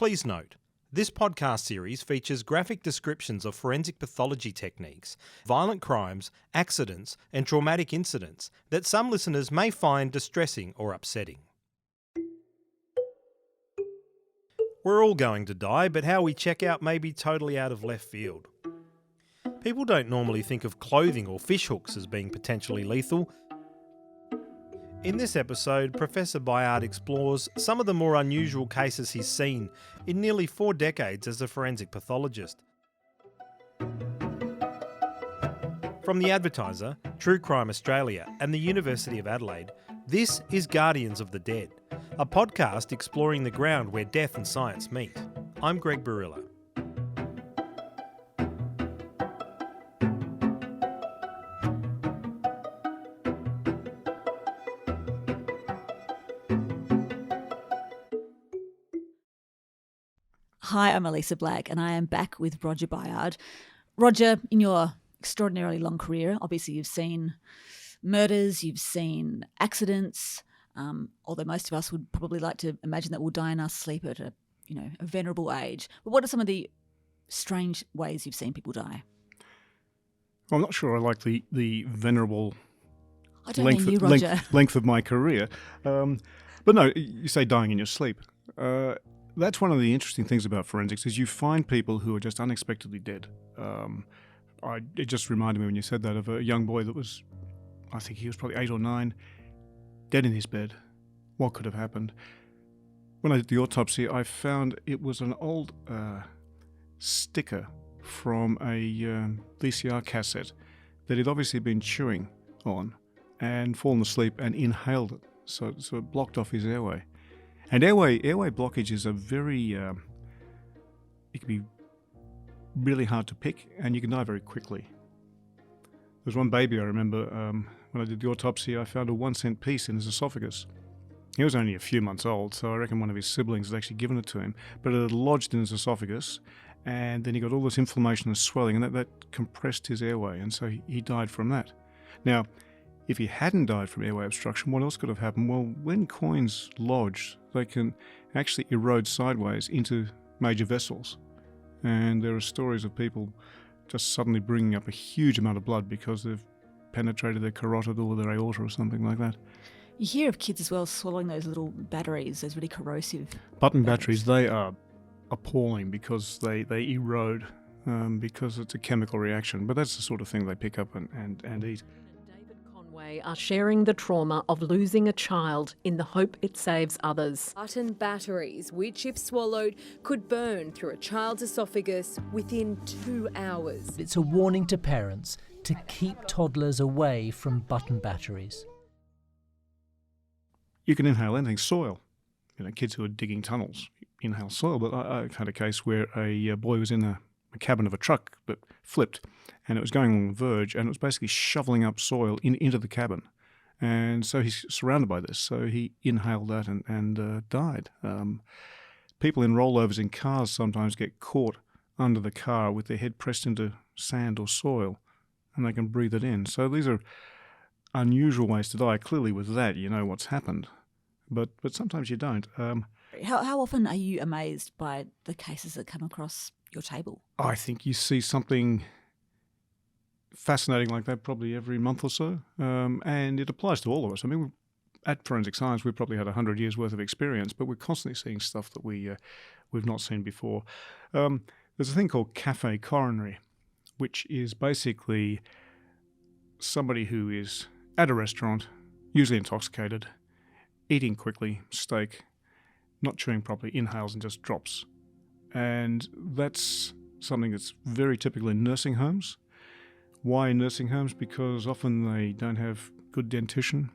Please note, this podcast series features graphic descriptions of forensic pathology techniques, violent crimes, accidents, and traumatic incidents that some listeners may find distressing or upsetting. We're all going to die, but how we check out may be totally out of left field. People don't normally think of clothing or fish hooks as being potentially lethal. In this episode, Professor Byard explores some of the more unusual cases he's seen in nearly 4 decades as a forensic pathologist. From The Advertiser, True Crime Australia and the University of Adelaide, this is Guardians of the Dead, a podcast exploring the ground where death and science meet. I'm Greg Barilla. Hi, I'm Elisa Black, and I am back with Roger Byard. Roger, in your extraordinarily long career, obviously you've seen murders, you've seen accidents, although most of us would probably like to imagine that we'll die in our sleep at a venerable age. But what are some of the strange ways you've seen people die? Well, I'm not sure I like the venerable length of my career. But no, you say dying in your sleep. That's one of the interesting things about forensics is you find people who are just unexpectedly dead. It just reminded me when you said that of a young boy that was, I think he was probably 8 or 9, dead in his bed. What could have happened? When I did the autopsy, I found it was an old sticker from a VCR cassette that he'd obviously been chewing on and fallen asleep and inhaled it. So it blocked off his airway. And airway blockage is a very, it can be really hard to pick, and you can die very quickly. There's one baby I remember, when I did the autopsy, I found a 1-cent piece in his esophagus. He was only a few months old, so I reckon one of his siblings had actually given it to him, but it had lodged in his esophagus, and then he got all this inflammation and swelling, and that compressed his airway, and so he died from that. Now, if he hadn't died from airway obstruction, what else could have happened? Well, when coins lodge, they can actually erode sideways into major vessels. And there are stories of people just suddenly bringing up a huge amount of blood because they've penetrated their carotid or their aorta or something like that. You hear of kids as well swallowing those little batteries, those really corrosive button batteries. They are appalling because they erode because it's a chemical reaction. But that's the sort of thing they pick up and eat. Are sharing the trauma of losing a child in the hope it saves others. Button batteries, which if swallowed, could burn through a child's esophagus within 2 hours. It's a warning to parents to keep toddlers away from button batteries. You can inhale anything, soil. Kids who are digging tunnels inhale soil. But I've had a case where a boy was in a cabin of a truck that flipped, and it was going along the verge, and it was basically shoveling up soil into the cabin. And so he's surrounded by this, so he inhaled that and died. People in rollovers in cars sometimes get caught under the car with their head pressed into sand or soil, and they can breathe it in. So these are unusual ways to die. Clearly with that, you know what's happened, but sometimes you don't. How often are you amazed by the cases that come across your table? I think you see something fascinating like that probably every month or so, and it applies to all of us. I mean, at Forensic Science, we've probably had 100 years' worth of experience, but we're constantly seeing stuff that we've not seen before. There's a thing called cafe coronary, which is basically somebody who is at a restaurant, usually intoxicated, eating quickly, steak, not chewing properly, inhales and just drops. And that's something that's very typical in nursing homes. Why in nursing homes? Because often they don't have good dentition.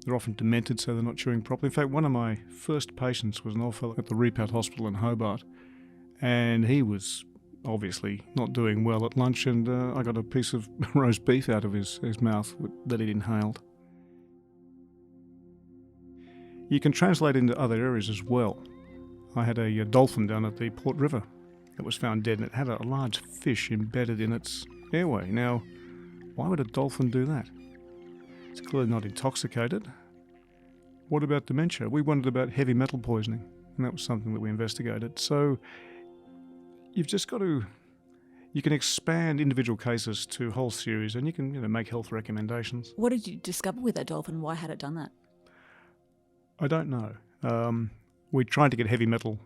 They're often demented, so they're not chewing properly. In fact, one of my first patients was an old fellow at the Repat Hospital in Hobart, and he was obviously not doing well at lunch, and I got a piece of roast beef out of his mouth that he'd inhaled. You can translate into other areas as well. I had a dolphin down at the Port River that was found dead, and it had a large fish embedded in its airway. Now, why would a dolphin do that? It's clearly not intoxicated. What about dementia? We wondered about heavy metal poisoning. and that was something that we investigated. So you've just got to, you can expand individual cases to whole series, and you can make health recommendations. What did you discover with that dolphin? Why had it done that? I don't know. We tried to get heavy metal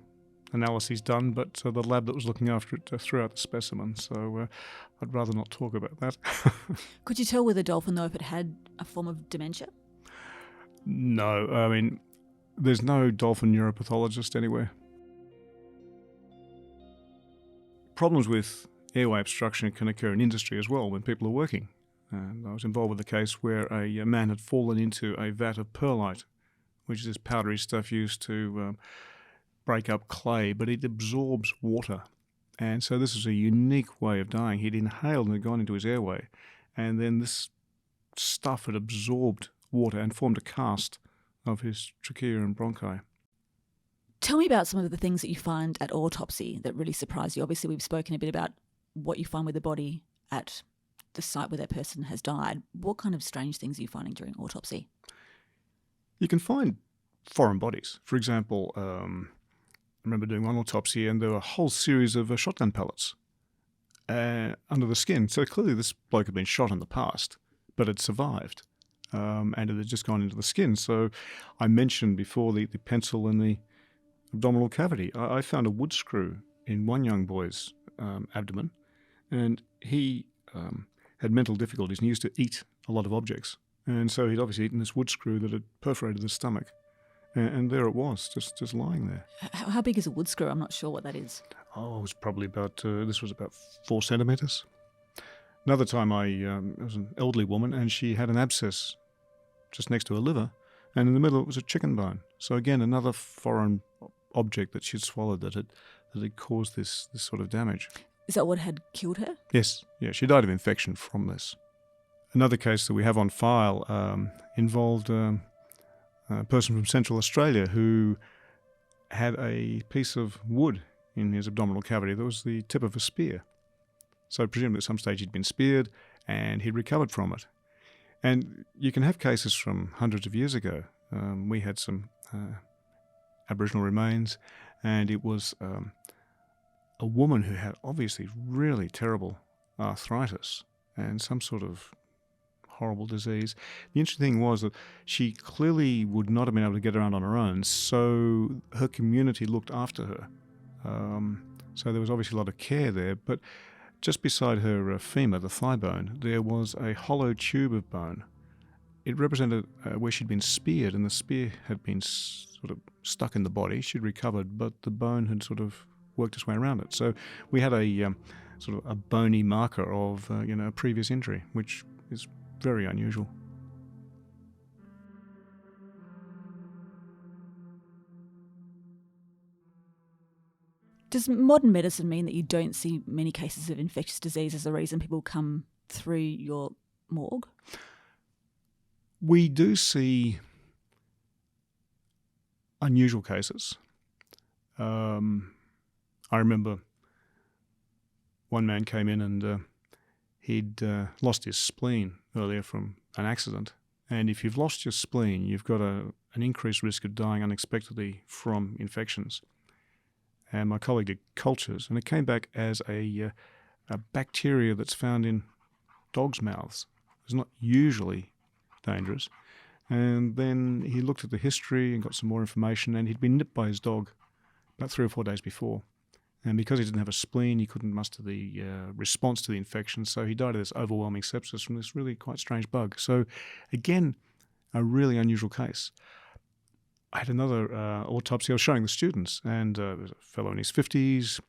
analyses done, but the lab that was looking after it threw out the specimen, so I'd rather not talk about that. Could you tell with a dolphin, though, if it had a form of dementia? No, I mean, there's no dolphin neuropathologist anywhere. Problems with airway obstruction can occur in industry as well when people are working. And I was involved with a case where a man had fallen into a vat of perlite, which is this powdery stuff used to break up clay, but it absorbs water. And so this is a unique way of dying. He'd inhaled and had gone into his airway, and then this stuff had absorbed water and formed a cast of his trachea and bronchi. Tell me about some of the things that you find at autopsy that really surprise you. Obviously, we've spoken a bit about what you find with the body at the site where that person has died. What kind of strange things are you finding during autopsy? You can find foreign bodies. For example, I remember doing one autopsy and there were a whole series of shotgun pellets under the skin. So clearly this bloke had been shot in the past, but had survived. And it had just gone into the skin. So I mentioned before the pencil in the abdominal cavity. I found a wood screw in one young boy's abdomen, and he had mental difficulties and used to eat a lot of objects. And so he'd obviously eaten this wood screw that had perforated the stomach. And there it was, just lying there. How big is a wood screw? I'm not sure what that is. Oh, it was probably about, this was about 4 centimetres. Another time it was an elderly woman, and she had an abscess just next to her liver, and in the middle it was a chicken bone. So again, another foreign object that she'd swallowed that had caused this sort of damage. Is that what had killed her? Yes, yeah, she died of infection from this. Another case that we have on file involved a person from Central Australia who had a piece of wood in his abdominal cavity that was the tip of a spear. So presumably at some stage he'd been speared and he'd recovered from it. And you can have cases from hundreds of years ago. We had some Aboriginal remains, and it was a woman who had obviously really terrible arthritis and some sort of horrible disease. The interesting thing was that she clearly would not have been able to get around on her own, so her community looked after her. So there was obviously a lot of care there, but just beside her femur, the thigh bone, there was a hollow tube of bone. It represented where she'd been speared, and the spear had been sort of stuck in the body. She'd recovered, but the bone had sort of worked its way around it. So we had a sort of a bony marker of a previous injury, which is very unusual. Does modern medicine mean that you don't see many cases of infectious disease as the reason people come through your morgue? We do see unusual cases. I remember one man came in and he'd lost his spleen earlier from an accident. And if you've lost your spleen, you've got an increased risk of dying unexpectedly from infections. And my colleague did cultures, and it came back as a bacteria that's found in dogs' mouths. It's not usually dangerous. And then he looked at the history and got some more information, and he'd been nipped by his dog about 3 or 4 days before. And because he didn't have a spleen, he couldn't muster the response to the infection, so he died of this overwhelming sepsis from this really quite strange bug. So again, a really unusual case. I had another autopsy I was showing the students, and there was a fellow in his 50s.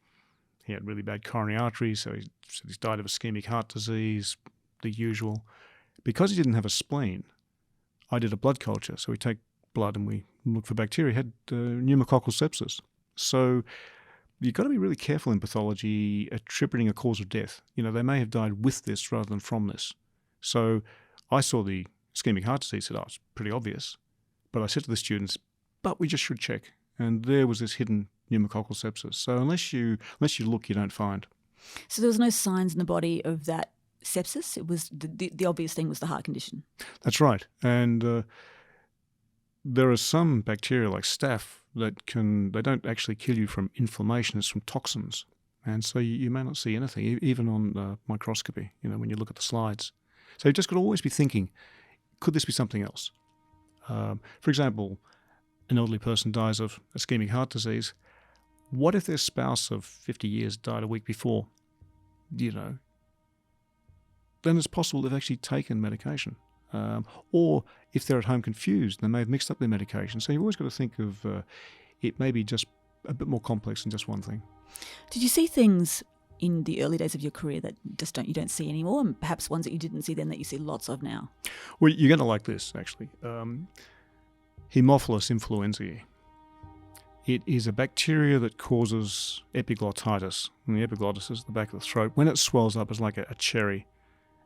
He had really bad coronary arteries, so he said he's died of ischemic heart disease, the usual. Because he didn't have a spleen, I did a blood culture. So we take blood and we look for bacteria. He had pneumococcal sepsis. So you've got to be really careful in pathology attributing a cause of death. They may have died with this rather than from this. So I saw the ischemic heart disease, said, it's pretty obvious. But I said to the students, but we just should check. And there was this hidden pneumococcal sepsis. So unless you look, you don't find. So there was no signs in the body of that sepsis? It was the obvious thing was the heart condition? That's right. And there are some bacteria like staph they don't actually kill you from inflammation, it's from toxins. And so you may not see anything, even on microscopy, when you look at the slides. So you just got to always be thinking, could this be something else? For example, an elderly person dies of ischemic heart disease. What if their spouse of 50 years died a week before? Then it's possible they've actually taken medication. Or if they're at home confused, they may have mixed up their medication. So you've always got to think of it may be just a bit more complex than just one thing. Did you see things in the early days of your career that you don't see anymore, and perhaps ones that you didn't see then that you see lots of now? Well, you're going to like this, actually. Haemophilus influenzae. It is a bacteria that causes epiglottitis. And the epiglottis is the back of the throat. When it swells up, it's like a cherry.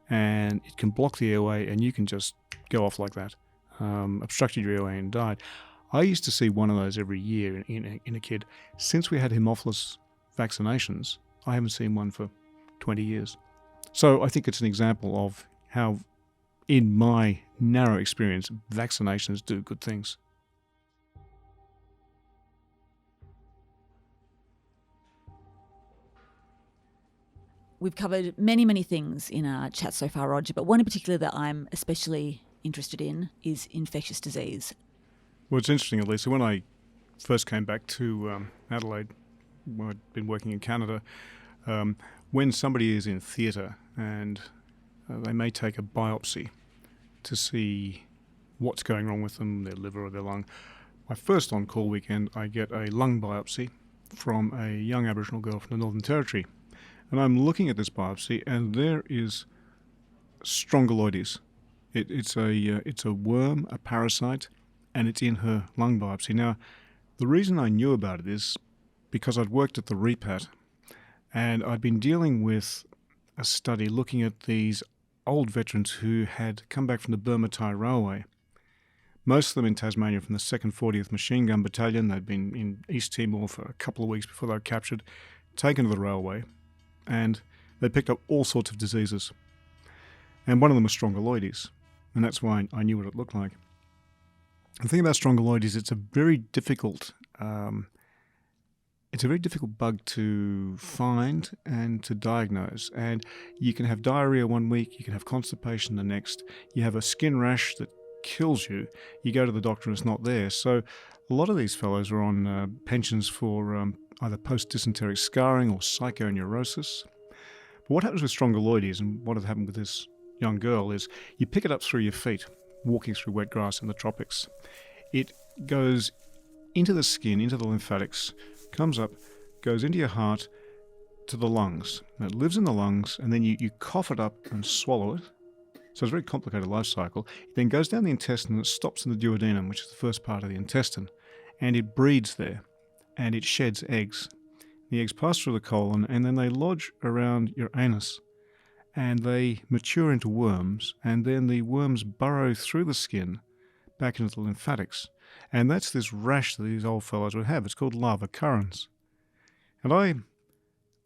And it can block the airway, and you can just go off like that. Obstructed your airway and died. I used to see one of those every year in a kid. Since we had Haemophilus vaccinations, I haven't seen one for 20 years. So I think it's an example of how, in my narrow experience, vaccinations do good things. We've covered many, many things in our chat so far, Roger, but one in particular that I'm especially interested in is infectious disease. Well, it's interesting, Elisa. When I first came back to Adelaide, when I'd been working in Canada, when somebody is in theatre and they may take a biopsy to see what's going wrong with them, their liver or their lung. My first on-call weekend, I get a lung biopsy from a young Aboriginal girl from the Northern Territory. And I'm looking at this biopsy, and there is strongyloides. It's a worm, a parasite, and it's in her lung biopsy. Now, the reason I knew about it is because I'd worked at the repat, and I'd been dealing with a study looking at these old veterans who had come back from the Burma-Thai Railway. Most of them in Tasmania from the 2nd 40th Machine Gun Battalion. They'd been in East Timor for a couple of weeks before they were captured, taken to the railway, and they picked up all sorts of diseases. And one of them was strongyloides, and that's why I knew what it looked like. The thing about strongyloides, it's a very difficult bug to find and to diagnose. And you can have diarrhea one week, you can have constipation the next, you have a skin rash that kills you, you go to the doctor and it's not there. So a lot of these fellows are on pensions for either post-dysenteric scarring or psychoneurosis. But what happens with strongyloides, and what had happened with this young girl, is you pick it up through your feet, walking through wet grass in the tropics. It goes into the skin, into the lymphatics, comes up, goes into your heart, to the lungs. And it lives in the lungs, and then you cough it up and swallow it. So it's a very complicated life cycle. It then goes down the intestine, and it stops in the duodenum, which is the first part of the intestine, and it breeds there, and it sheds eggs. The eggs pass through the colon, and then they lodge around your anus, and they mature into worms, and then the worms burrow through the skin back into the lymphatics. And that's this rash that these old fellows would have. It's called lava currens. And I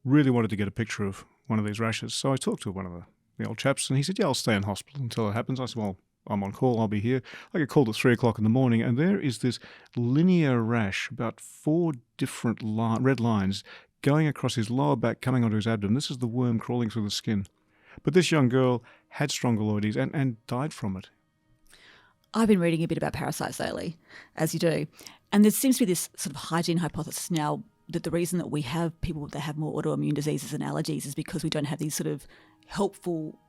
really wanted to get a picture of one of these rashes, so I talked to one of the old chaps, and he said, yeah, I'll stay in hospital until it happens. I said, well, I'm on call, I'll be here. I get called at 3 o'clock in the morning, and there is this linear rash, about 4 different red lines going across his lower back, coming onto his abdomen. This is the worm crawling through the skin. But this young girl had strongyloides and died from it. I've been reading a bit about parasites lately, as you do, and there seems to be this sort of hygiene hypothesis now that the reason that we have people that have more autoimmune diseases and allergies is because we don't have these sort of helpful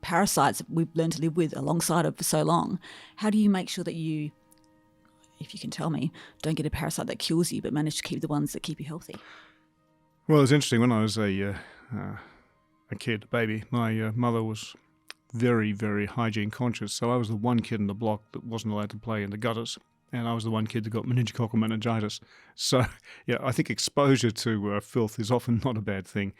parasites that we've learned to live with alongside of for so long. How do you make sure that you, if you can tell me, don't get a parasite that kills you but manage to keep the ones that keep you healthy? Well, it's interesting. When I was a kid, a baby, my mother was very, very hygiene conscious. So I was the one kid in the block that wasn't allowed to play in the gutters, and I was the one kid that got meningococcal meningitis. So, yeah, I think exposure to filth is often not a bad thing.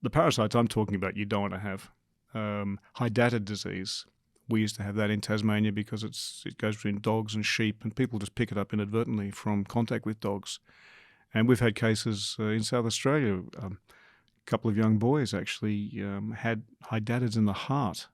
The parasites I'm talking about, you don't want to have. Hydatid disease, we used to have that in Tasmania because it goes between dogs and sheep, and people just pick it up inadvertently from contact with dogs. And we've had cases in South Australia. A couple of young boys actually had hydatids in the heart.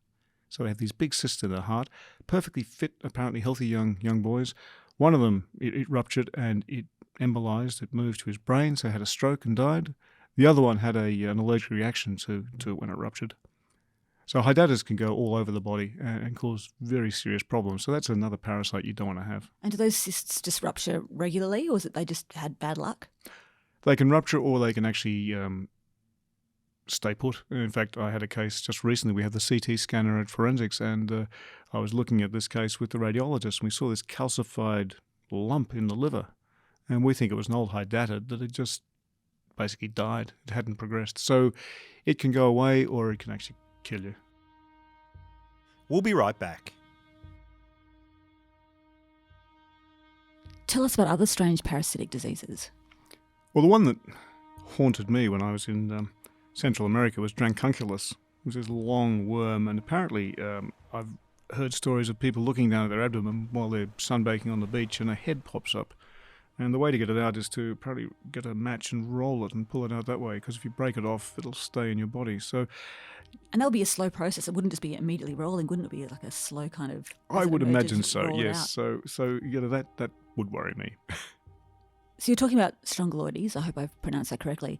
So they had these big cysts in their heart, perfectly fit, apparently healthy young boys, One of them, it ruptured and it embolized. It moved to his brain, so he had a stroke and died. The other one had an allergic reaction to it when it ruptured. So Hydatids can go all over the body and cause very serious problems. So that's another parasite you don't want to have. And do those cysts just rupture regularly, or is it they just had bad luck? They can rupture, or they can actually stay put. In fact, I had a case just recently. We had the CT scanner at forensics, and I was looking at this case with the radiologist, and we saw this calcified lump in the liver. And we think it was an old Hydatid that had just basically died. It hadn't progressed. So it can go away, or it can actually kill you. We'll be right back. Tell us about other strange parasitic diseases. Well, the one that haunted me when I was in Central America was Drancunculus. It was this long worm, and apparently I've heard stories of people looking down at their abdomen while they're sunbaking on the beach, and a head pops up. And the way to get it out is to probably get a match and roll it and pull it out that way, because if you break it off, it'll stay in your body. So, and that'll be a slow process. It wouldn't just be immediately rolling, wouldn't it be like a slow kind of... I would imagine so, roll it yes. out? So that would worry me. So you're talking about strongyloides. I hope I've pronounced that correctly.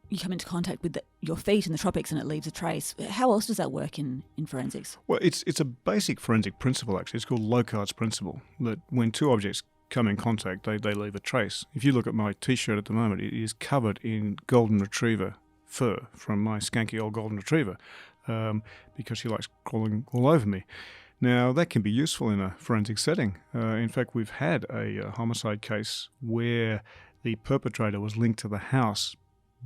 You come into contact with your feet in the tropics and it leaves a trace. How else does that work in forensics? Well, it's a basic forensic principle, actually. It's called Locard's principle, that when two objects come in contact, they leave a trace. If you look at my T-shirt at the moment, it is covered in golden retriever fur from my skanky old golden retriever, because she likes crawling all over me. Now, that can be useful in a forensic setting. In fact, we've had a homicide case where the perpetrator was linked to the house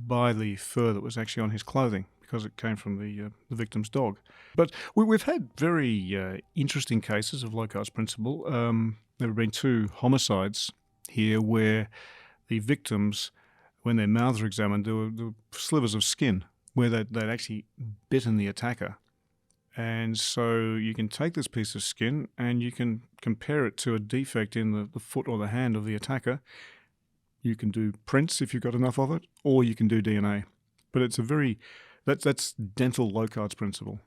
by the fur that was actually on his clothing, because it came from the victim's dog. But we've had very interesting cases of Locard's principle. There have been 2 homicides here where the victims, when their mouths were examined, there were slivers of skin where they'd actually bitten the attacker. And so you can take this piece of skin and you can compare it to a defect in the foot or the hand of the attacker. You can do prints if you've got enough of it, or you can do DNA. But it's that's dental Locard's principle.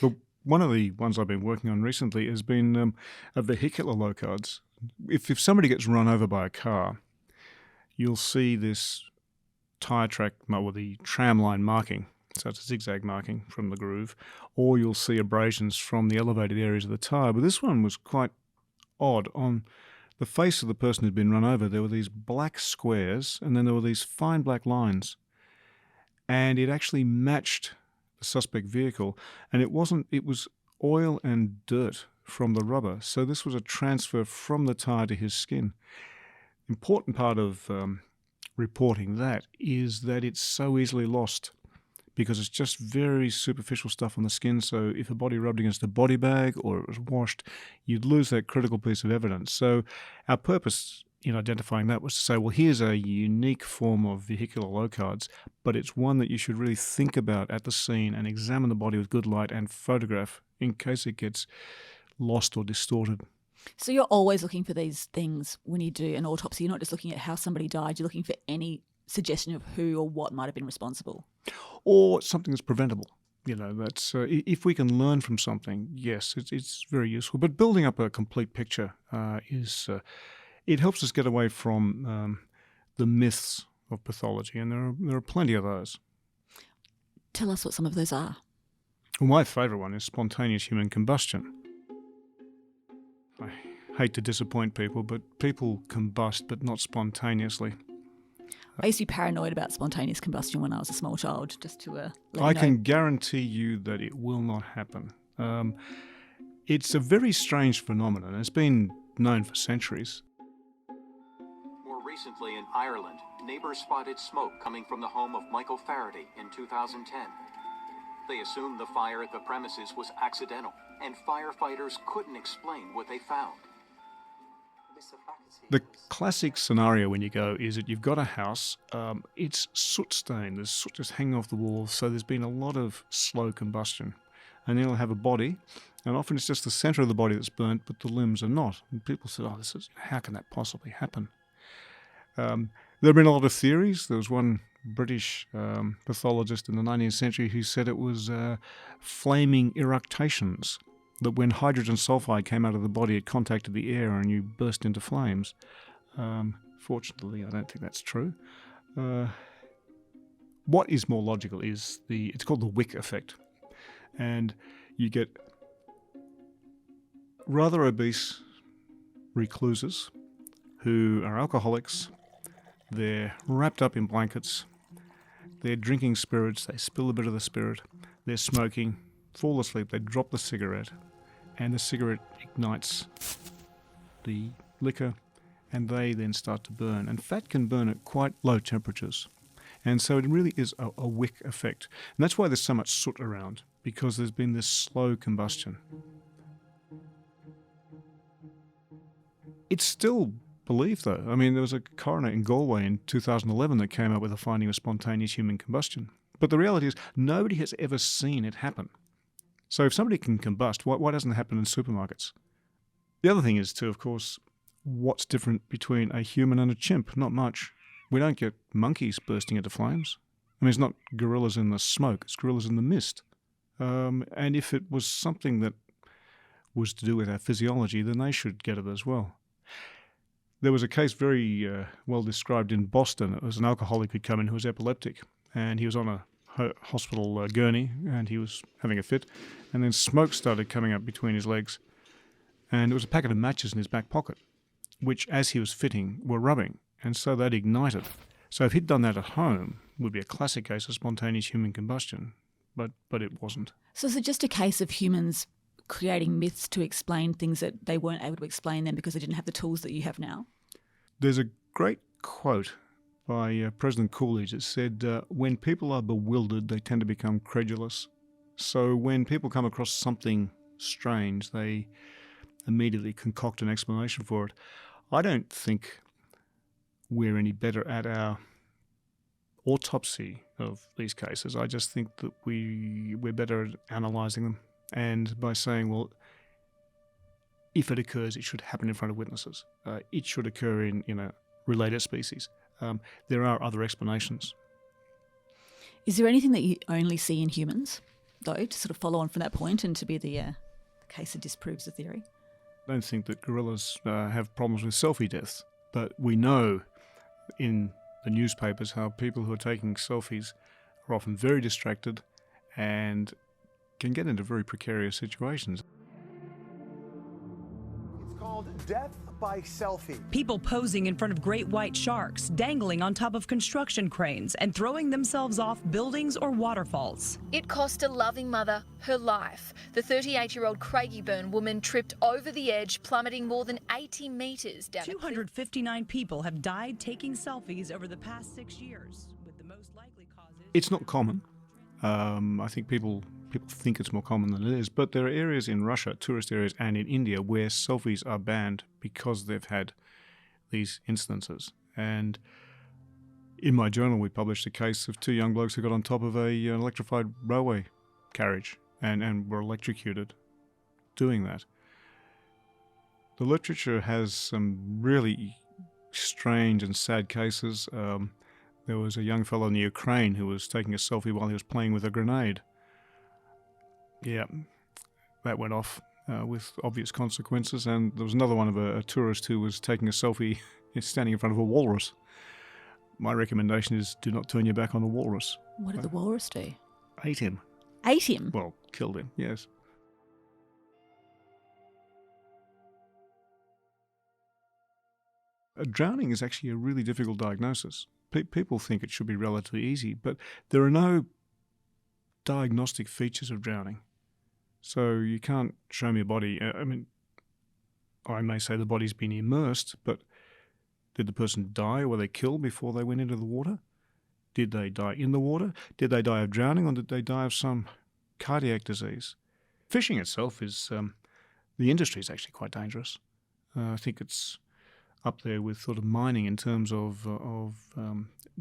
But one of the ones I've been working on recently has been a vehicular Locard's. If somebody gets run over by a car, you'll see this tyre track, or the tram line marking, so it's a zigzag marking from the groove, or you'll see abrasions from the elevated areas of the tyre. But this one was quite odd. On the face of the person who'd been run over, there were these black squares, and then there were these fine black lines. And it actually matched the suspect vehicle, and it was oil and dirt from the rubber. So this was a transfer from the tyre to his skin. Important part of reporting that is that it's so easily lost, because it's just very superficial stuff on the skin. So if a body rubbed against a body bag or it was washed, you'd lose that critical piece of evidence. So our purpose in identifying that was to say, well, here's a unique form of vehicular Locard's, but it's one that you should really think about at the scene and examine the body with good light and photograph in case it gets lost or distorted. So you're always looking for these things when you do an autopsy. You're not just looking at how somebody died. You're looking for any suggestion of who or what might have been responsible. Or something that's preventable. That's if we can learn from something, yes, it's very useful. But building up a complete picture it helps us get away from the myths of pathology, and there are plenty of those. Tell us what some of those are. Well, my favourite one is spontaneous human combustion. I hate to disappoint people, but people combust, but not spontaneously. I used to be paranoid about spontaneous combustion when I was a small child, just to let you I know. can guarantee you that it will not happen. It's a very strange phenomenon. It's been known for centuries. More recently in Ireland, neighbors spotted smoke coming from the home of Michael Faraday in 2010. They assumed the fire at the premises was accidental, and firefighters couldn't explain what they found. The classic scenario when you go is that you've got a house, it's soot stained, there's soot just hanging off the walls, so there's been a lot of slow combustion. And then you'll have a body, and often it's just the centre of the body that's burnt, but the limbs are not. And people said, how can that possibly happen? There have been a lot of theories. There was one British pathologist in the 19th century who said it was flaming eructations. that when hydrogen sulfide came out of the body, it contacted the air and you burst into flames. Fortunately, I don't think that's true. What is more logical is it's called the wick effect. And you get rather obese recluses who are alcoholics. They're wrapped up in blankets. They're drinking spirits. They spill a bit of the spirit. They're smoking, fall asleep. They drop the cigarette, and the cigarette ignites the liquor, and they then start to burn. And fat can burn at quite low temperatures. And so it really is a wick effect. And that's why there's so much soot around, because there's been this slow combustion. It's still believed, though. I mean, there was a coroner in Galway in 2011 that came up with a finding of spontaneous human combustion. But the reality is, nobody has ever seen it happen. So if somebody can combust, why doesn't it happen in supermarkets? The other thing is, too, of course, what's different between a human and a chimp? Not much. We don't get monkeys bursting into flames. I mean, it's not gorillas in the smoke, it's gorillas in the mist. And if it was something that was to do with our physiology, then they should get it as well. There was a case very well described in Boston. It was an alcoholic who'd come in who was epileptic, and he was on a hospital gurney, and he was having a fit, and then smoke started coming up between his legs, and there was a packet of matches in his back pocket, which, as he was fitting, were rubbing. And so they'd ignited. So if he'd done that at home, it would be a classic case of spontaneous human combustion, but it wasn't. So is it just a case of humans creating myths to explain things that they weren't able to explain then because they didn't have the tools that you have now? There's a great quote by President Coolidge that said, when people are bewildered, they tend to become credulous. So when people come across something strange, they immediately concoct an explanation for it. I don't think we're any better at our autopsy of these cases. I just think that we're better at analysing them, and by saying, well, if it occurs, it should happen in front of witnesses. It should occur in a related species. There are other explanations. Is there anything that you only see in humans, though, to sort of follow on from that point and to be the case that disproves the theory? I don't think that gorillas have problems with selfie deaths, but we know in the newspapers how people who are taking selfies are often very distracted and can get into very precarious situations. It's called death by selfie. People posing in front of great white sharks, dangling on top of construction cranes, and throwing themselves off buildings or waterfalls. It cost a loving mother her life. The 38-year-old Craigieburn woman tripped over the edge, plummeting more than 80 metres down. 259 people have died taking selfies over the past 6 years, with the most likely causes... It's not common. I think people think it's more common than it is, but there are areas in Russia, tourist areas, and in India where selfies are banned because they've had these instances. And in my journal, we published a case of two young blokes who got on top of an electrified railway carriage and were electrocuted doing that. The literature has some really strange and sad cases. There was a young fellow in the Ukraine who was taking a selfie while he was playing with a grenade. Yeah, that went off with obvious consequences. And there was another one of a tourist who was taking a selfie standing in front of a walrus. My recommendation is do not turn your back on a walrus. What did the walrus do? Ate him. Ate him? Well, killed him, yes. Drowning is actually a really difficult diagnosis. People think it should be relatively easy, but there are no diagnostic features of drowning. So you can't show me a body. I mean, I may say the body's been immersed, but did the person die or were they killed before they went into the water? Did they die in the water? Did they die of drowning, or did they die of some cardiac disease? Fishing itself is, the industry is actually quite dangerous. I think it's up there with sort of mining in terms of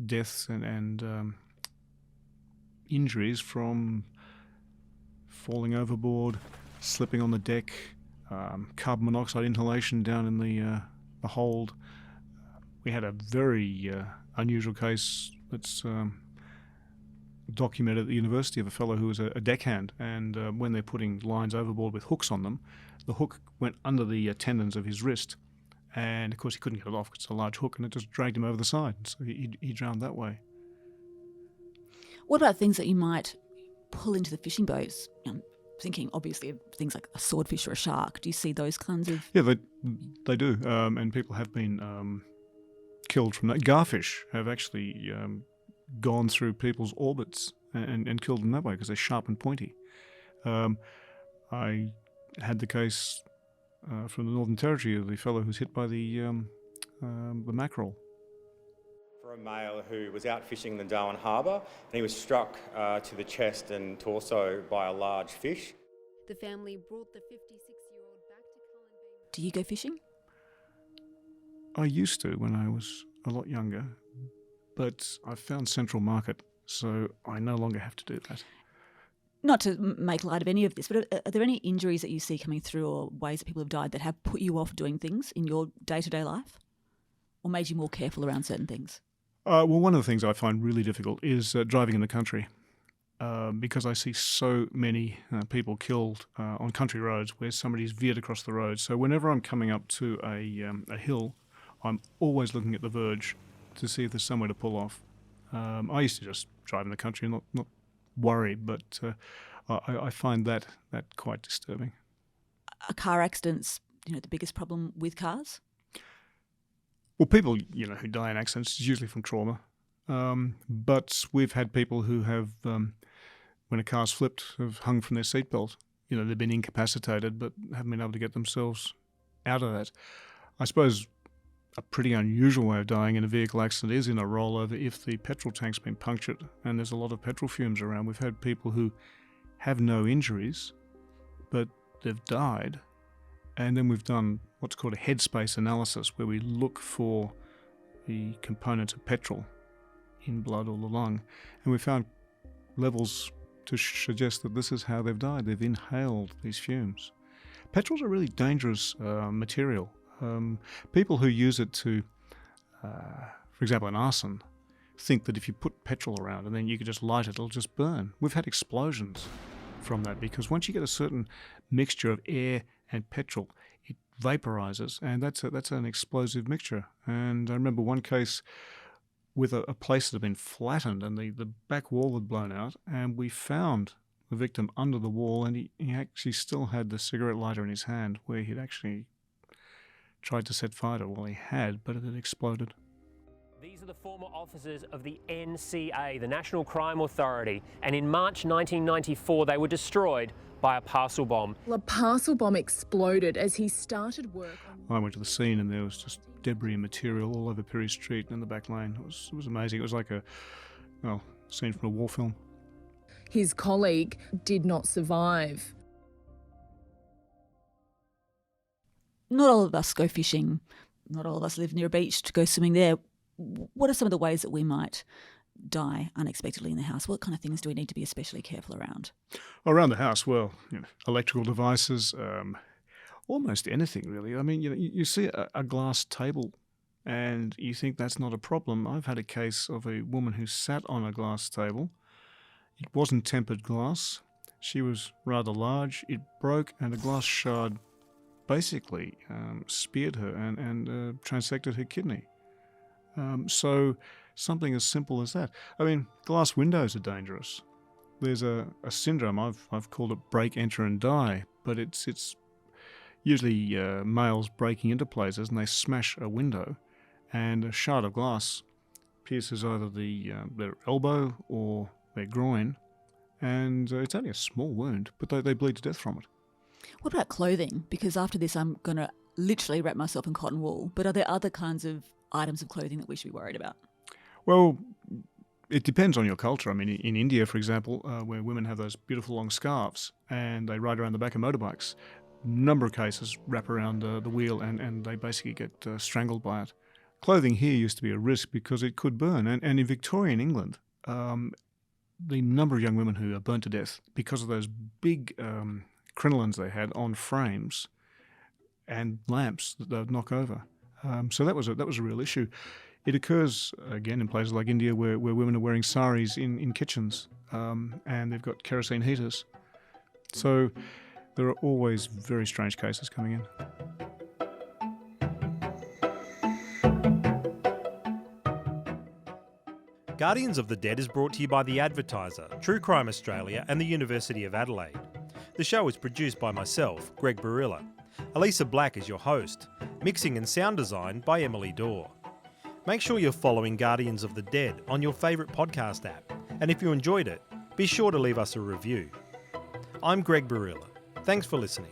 deaths and injuries from falling overboard, slipping on the deck, carbon monoxide inhalation down in the hold. We had a very unusual case that's documented at the university of a fellow who was a deckhand, and when they're putting lines overboard with hooks on them, the hook went under the tendons of his wrist, and of course he couldn't get it off because it's a large hook, and it just dragged him over the side, so he drowned that way. What about things that you might pull into the fishing boats? I'm thinking obviously of things like a swordfish or a shark. Do you see those kinds of... Yeah, they do, and people have been killed from that. Garfish have actually gone through people's orbits and killed them that way because they're sharp and pointy. I had the case from the Northern Territory of the fellow who's hit by the mackerel. For a male who was out fishing in the Darwin Harbour, and he was struck to the chest and torso by a large fish. The family brought the 56-year-old back to Cullen. Do you go fishing? I used to when I was a lot younger, but I've found Central Market, so I no longer have to do that. Not to make light of any of this, but are there any injuries that you see coming through or ways that people have died that have put you off doing things in your day-to-day life or made you more careful around certain things? Well, one of the things I find really difficult is driving in the country because I see so many people killed on country roads where somebody's veered across the road. So whenever I'm coming up to a hill, I'm always looking at the verge to see if there's somewhere to pull off. I used to just drive in the country and not worry, but I find that quite disturbing. Are car accidents, the biggest problem with cars? Well, people, who die in accidents is usually from trauma. But we've had people who have, when a car's flipped, have hung from their seatbelt. They've been incapacitated but haven't been able to get themselves out of that. I suppose a pretty unusual way of dying in a vehicle accident is in a rollover if the petrol tank's been punctured and there's a lot of petrol fumes around. We've had people who have no injuries, but they've died. And then we've done what's called a headspace analysis, where we look for the components of petrol in blood or the lung. And we found levels to suggest that this is how they've died. They've inhaled these fumes. Petrol's a really dangerous material. People who use it to, for example, in arson, think that if you put petrol around and then you could just light it, it'll just burn. We've had explosions from that because once you get a certain mixture of air and petrol, it vaporizes, and that's an explosive mixture. And I remember one case with a place that had been flattened and the back wall had blown out, and we found the victim under the wall, and he actually still had the cigarette lighter in his hand where he'd actually tried to set fire to it. Well, he had, but it had exploded. These are the former officers of the NCA, the National Crime Authority, and in March 1994 they were destroyed by a parcel bomb. A parcel bomb exploded as he started work on... I went to the scene and there was just debris and material all over Perry Street and in the back lane. It was amazing. It was like a scene from a war film. His colleague did not survive. Not all of us go fishing. Not all of us live near a beach to go swimming there. What are some of the ways that we might die unexpectedly in the house? What kind of things do we need to be especially careful around? Around the house, well, electrical devices, almost anything really. I mean, you see a glass table and you think that's not a problem. I've had a case of a woman who sat on a glass table. It wasn't tempered glass. She was rather large. It broke and a glass shard basically speared her and transected her kidney. So something as simple as that. I mean, glass windows are dangerous. There's a syndrome, I've called it break, enter and die, but it's usually males breaking into places and they smash a window and a shard of glass pierces either their elbow or their groin, and it's only a small wound, but they bleed to death from it. What about clothing? Because after this I'm going to literally wrap myself in cotton wool, but are there other kinds of items of clothing that we should be worried about? Well, it depends on your culture. I mean, in India, for example, where women have those beautiful long scarves and they ride around the back of motorbikes, a number of cases wrap around the wheel and they basically get strangled by it. Clothing here used to be a risk because it could burn. And in Victorian England, the number of young women who are burnt to death because of those big crinolines they had on frames and lamps that they'd knock over. So that was a real issue. It occurs, again, in places like India where women are wearing saris in kitchens and they've got kerosene heaters. So there are always very strange cases coming in. Guardians of the Dead is brought to you by The Advertiser, True Crime Australia and the University of Adelaide. The show is produced by myself, Greg Barilla. Elisa Black is your host. Mixing and sound design by Emily Dorr. Make sure you're following Guardians of the Dead on your favourite podcast app. And if you enjoyed it, be sure to leave us a review. I'm Greg Barilla. Thanks for listening.